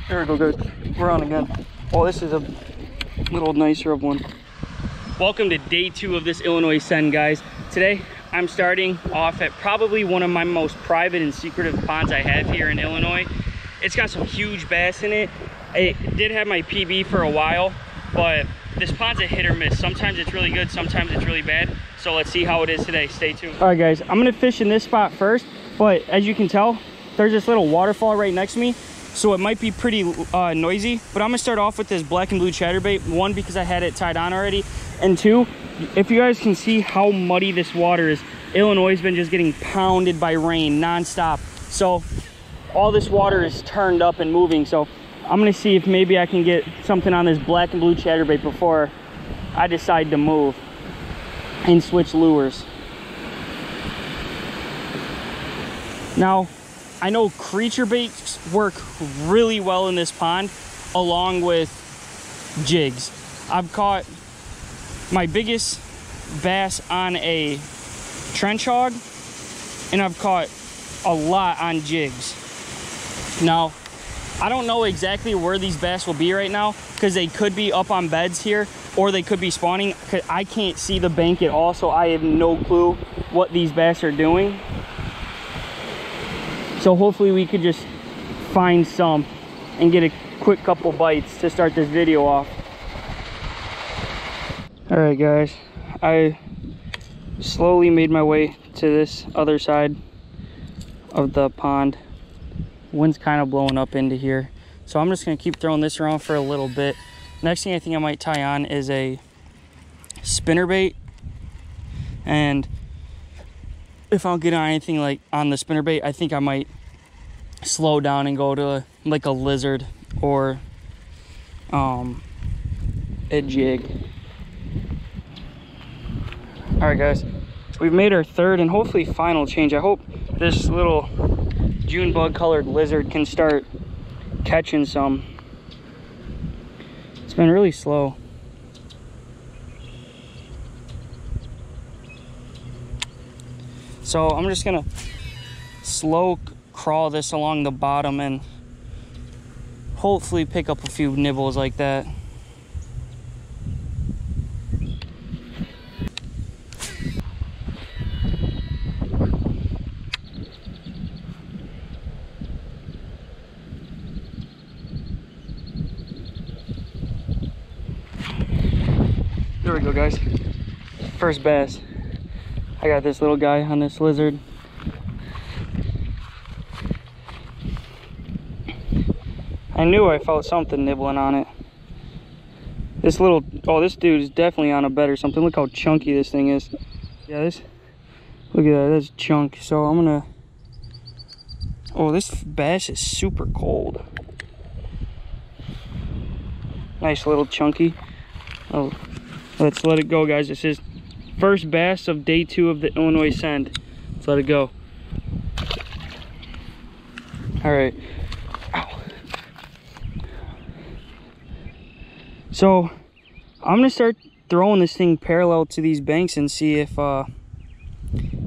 There we go, guys. We're on again. Oh, this is a little nicer of one. Welcome to day 2 of this Illinois Send, guys. Today, I'm starting off at probably one of my most private and secretive ponds I have here in Illinois. It's got some huge bass in it. It did have my PB for a while, but this pond's a hit or miss. Sometimes it's really good, sometimes it's really bad. So let's see how it is today. Stay tuned. All right, guys, I'm gonna fish in this spot first, but as you can tell, there's this little waterfall right next to me, so it might be pretty noisy, but I'm gonna start off with this black and blue chatterbait. One, because I had it tied on already, and two, if you guys can see how muddy this water is, Illinois has been just getting pounded by rain nonstop. So all this water is turned up and moving. So I'm gonna see if maybe I can get something on this black and blue chatterbait before I decide to move and switch lures. Now, I know creature baits work really well in this pond along with jigs. I've caught my biggest bass on a trench hog, and I've caught a lot on jigs. Now, I don't know exactly where these bass will be right now, because they could be up on beds here, or they could be spawning. I can't see the bank at all, so I have no clue what these bass are doing. So hopefully we could just find some and get a quick couple bites to start this video off. All right, guys, I slowly made my way to this other side of the pond. Wind's kind of blowing up into here, so I'm just gonna keep throwing this around for a little bit. Next thing I think I might tie on is a spinnerbait, and if I don't get on anything like on the spinnerbait, I think I might slow down and go to like a lizard or a jig. All right, guys, we've made our third and hopefully final change. I hope this little June bug colored lizard can start catching some. It's been really slow. So I'm just gonna slow crawl this along the bottom and hopefully pick up a few nibbles like that. There we go, guys. First bass. I got this little guy on this lizard. I knew I felt something nibbling on it. This little, oh, this dude is definitely on a bed or something. Look how chunky this thing is. Yeah, this, look at that, that's chunk. So I'm gonna, oh, this bass is super cold. Nice little chunky. Oh, let's let it go, guys. This is first bass of day 2 of the Illinois Send. Let's let it go. All right. Ow. So I'm gonna start throwing this thing parallel to these banks and see if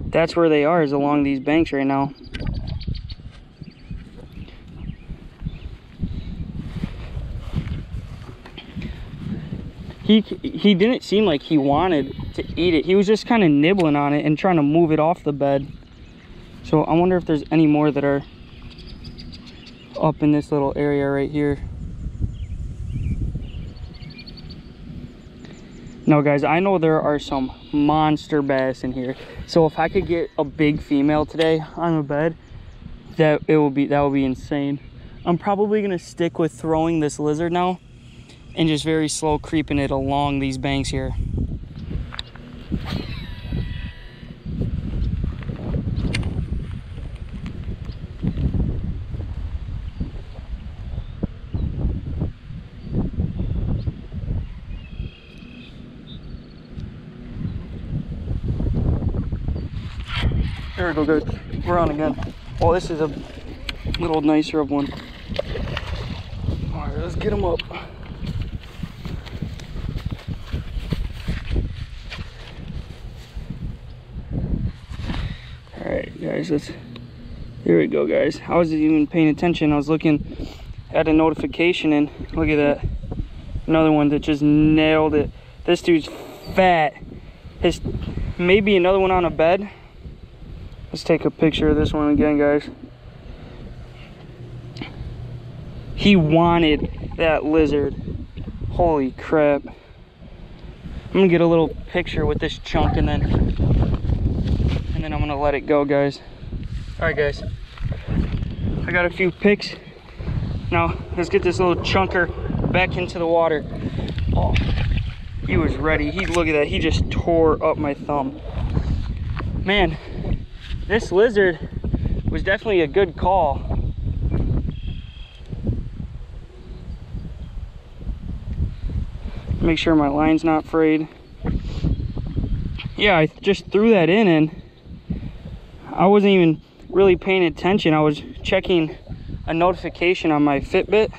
that's where they are, is along these banks right now. He didn't seem like he wanted to eat it. He was just kind of nibbling on it and trying to move it off the bed. So I wonder if there's any more that are up in this little area right here. No, guys, I know there are some monster bass in here. So if I could get a big female today on a bed, that would be insane. I'm probably gonna stick with throwing this lizard now and just very slow creeping it along these banks here. There we go, guys. We're on again. Oh, this is a little nicer of one. All right, let's get him up. All right, guys, here we go, guys. I wasn't even paying attention. I was looking add a notification in. Look at that. Another one that just nailed it. This dude's fat. Maybe another one on a bed. Let's take a picture of this one again, guys. He wanted that lizard. Holy crap. I'm gonna get a little picture with this chunk and then I'm gonna let it go, guys. All right, guys. I got a few pics. Now, let's get this little chunker back into the water. Oh, he was ready. Look at that. He just tore up my thumb. Man, this lizard was definitely a good call. Make sure my line's not frayed. Yeah, I just threw that in and I wasn't even really paying attention. I was checking a notification on my Fitbit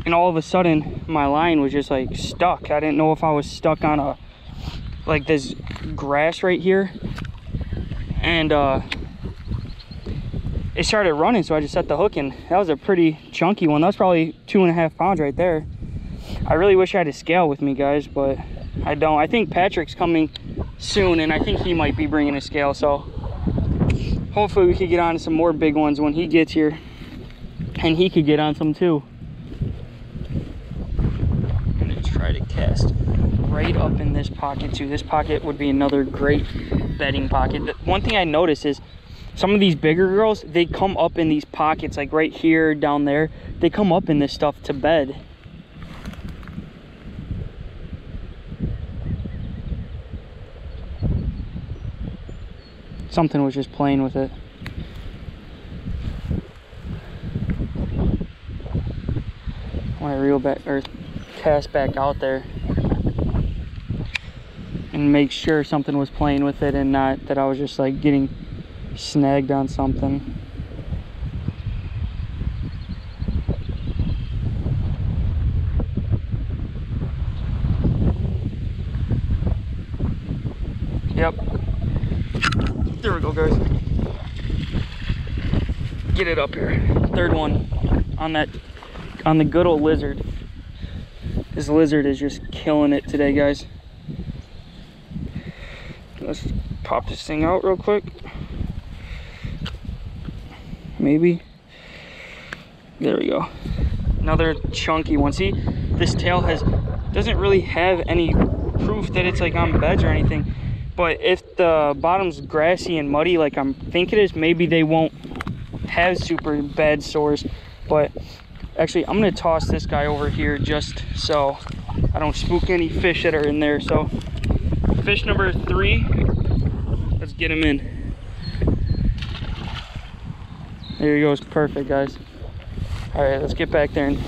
and all of a sudden my line was just like stuck. I didn't know if I was stuck on like this grass right here, and it started running, so I just set the hook in. That was a pretty chunky one. That was probably 2.5 pounds right there. I really wish I had a scale with me, guys, but I don't. I think Patrick's coming soon and I think he might be bringing a scale, so hopefully we could get on to some more big ones when he gets here, and he could get on some too. I'm gonna try to cast right up in this pocket too. This pocket would be another great bedding pocket. The one thing I noticed is some of these bigger girls, they come up in these pockets, like right here, down there. They come up in this stuff to bed. Something was just playing with it. When I reel back or cast back out there and make sure something was playing with it and not that I was just like getting snagged on something. Yep. There we go, guys. Get it up here. Third one on the good old lizard. This lizard is just killing it today, guys. Let's pop this thing out real quick. Maybe. There we go. Another chunky one. See, this tail doesn't really have any proof that it's like on beds or anything. But if the bottom's grassy and muddy like I'm thinking it is, maybe they won't have super bad sores. But actually, I'm gonna toss this guy over here just so I don't spook any fish that are in there. So fish number 3, let's get him in. There he goes, perfect, guys. All right, let's get back there and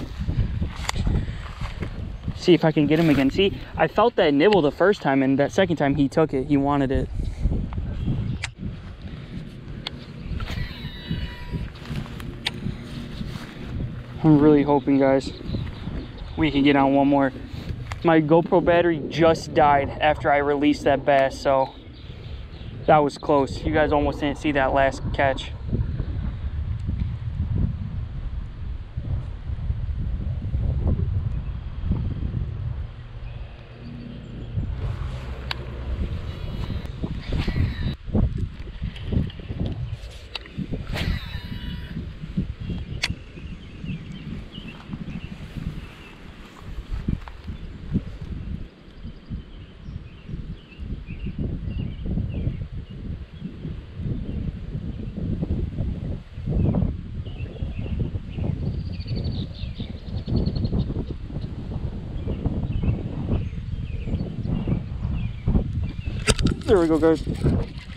see if I can get him again. See, I felt that nibble the first time, and that second time he took it. He wanted it. I'm really hoping, guys, we can get on one more. My GoPro battery just died after I released that bass, so that was close. You guys almost didn't see that last catch. There we go, guys.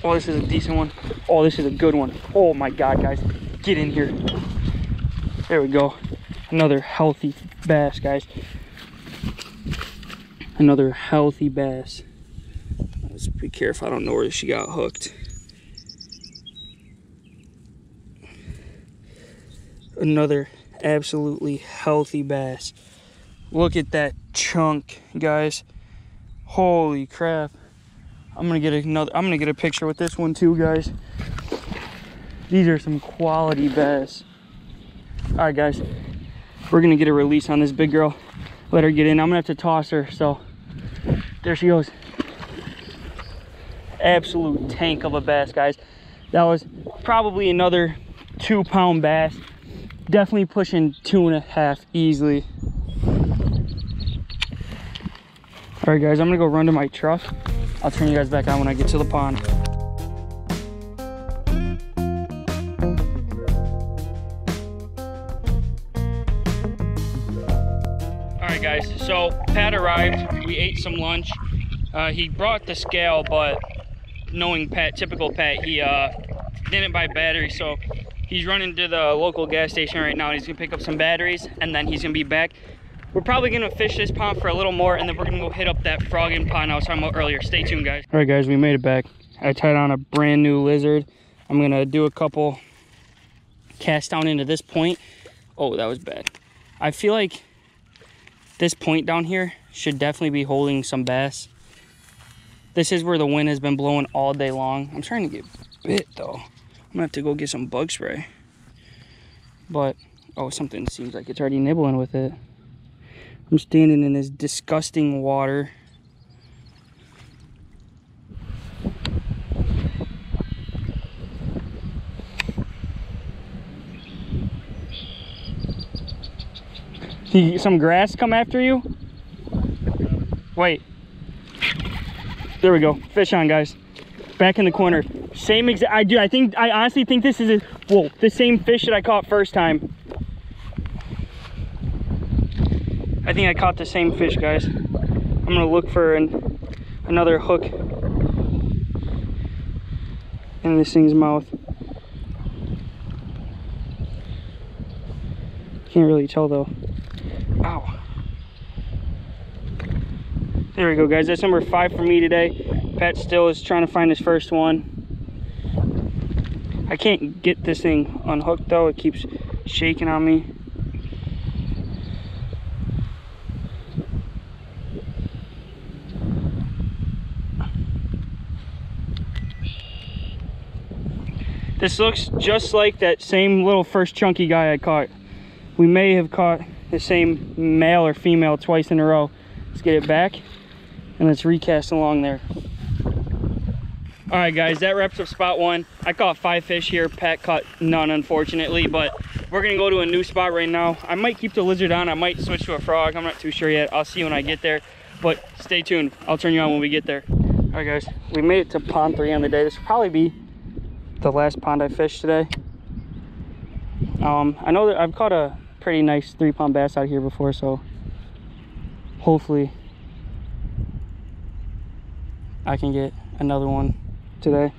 Oh, this is a decent one. Oh, this is a good one. Oh my God, guys. Get in here. There we go. Another healthy bass, guys. Another healthy bass. Let's be careful. I don't know where she got hooked. Another absolutely healthy bass. Look at that chunk, guys. Holy crap. I'm gonna get a picture with this one too, guys. These are some quality bass. All right, guys, we're gonna get a release on this big girl. Let her get in. I'm gonna have to toss her, so there she goes. Absolute tank of a bass, guys. That was probably another 2-pound bass. Definitely pushing 2.5 easily. All right, guys, I'm gonna go run to my truck. I'll turn you guys back on when I get to the pond. All right, guys, so Pat arrived. We ate some lunch. He brought the scale, but knowing Pat, typical Pat, he didn't buy batteries, so he's running to the local gas station right now. He's gonna pick up some batteries, and then he's gonna be back. We're probably gonna fish this pond for a little more, and then we're gonna go hit up that frogging pond I was talking about earlier. Stay tuned, guys. All right, guys, we made it back. I tied on a brand new lizard. I'm gonna do a couple casts down into this point. Oh, that was bad. I feel like this point down here should definitely be holding some bass. This is where the wind has been blowing all day long. I'm trying to get bit though. I'm gonna have to go get some bug spray. But, oh, something seems like it's already nibbling with it. I'm standing in this disgusting water. Did some grass come after you? Wait. There we go. Fish on, guys. Back in the corner. Same exact. I honestly think this is the same fish that I caught first time. I think I caught the same fish, guys. I'm gonna look for another hook in this thing's mouth. Can't really tell though. Ow. There we go, guys. That's number 5 for me today. Pat still is trying to find his first one. I can't get this thing unhooked though. It keeps shaking on me. This looks just like that same little first chunky guy I caught. We may have caught the same male or female twice in a row. Let's get it back and let's recast along there. All right, guys, that wraps up spot 1. I caught 5 fish here. Pat caught none, unfortunately, but we're gonna go to a new spot right now. I might keep the lizard on. I might switch to a frog. I'm not too sure yet. I'll see when I get there, but stay tuned. I'll turn you on when we get there. All right, guys, we made it to pond 3 on the day. This will probably be the last pond I fished today. I know that I've caught a pretty nice 3-pound bass out here before, so hopefully I can get another one today.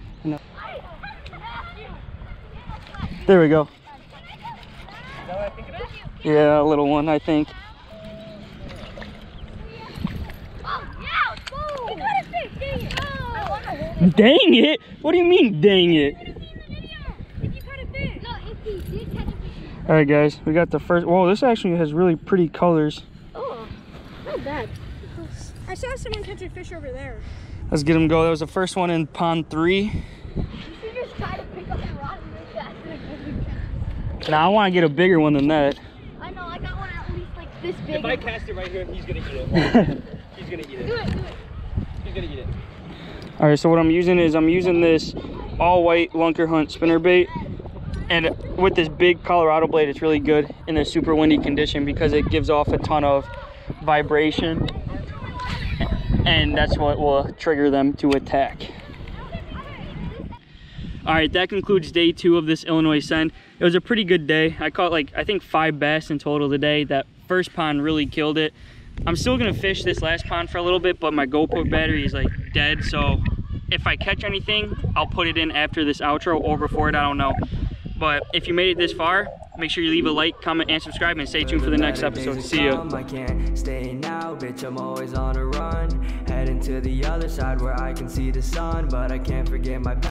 There we go. Yeah, a little one, I think. Dang it! What do you mean, dang it? All right, guys, we got the first. Whoa, this actually has really pretty colors. Oh, not bad. I saw someone catch a fish over there. Let's get him go. That was the first one in pond 3. You should just try to pick up the rod and make that. Now I want to get a bigger one than that. I know, I got one at least like this big. If I cast it right here, he's gonna eat it. He's gonna eat it. Do it, do it. He's gonna eat it. All right, so what I'm using is this all white Lunker Hunt spinnerbait, and with this big Colorado blade, it's really good in a super windy condition because it gives off a ton of vibration, and that's what will trigger them to attack. All right, that concludes day 2 of this Illinois Send. It was a pretty good day. I caught I think 5 bass in total today. That first pond really killed it. I'm still gonna fish this last pond for a little bit, but my GoPro battery is dead, so if I catch anything, I'll put it in after this outro or before it, I don't know. But if you made it this far, make sure you leave a like, comment, and subscribe, and stay tuned for the next episode. See ya. I can't stay now, bitch, I'm always on a run. Heading to the other side where I can see the sun, but I can't forget my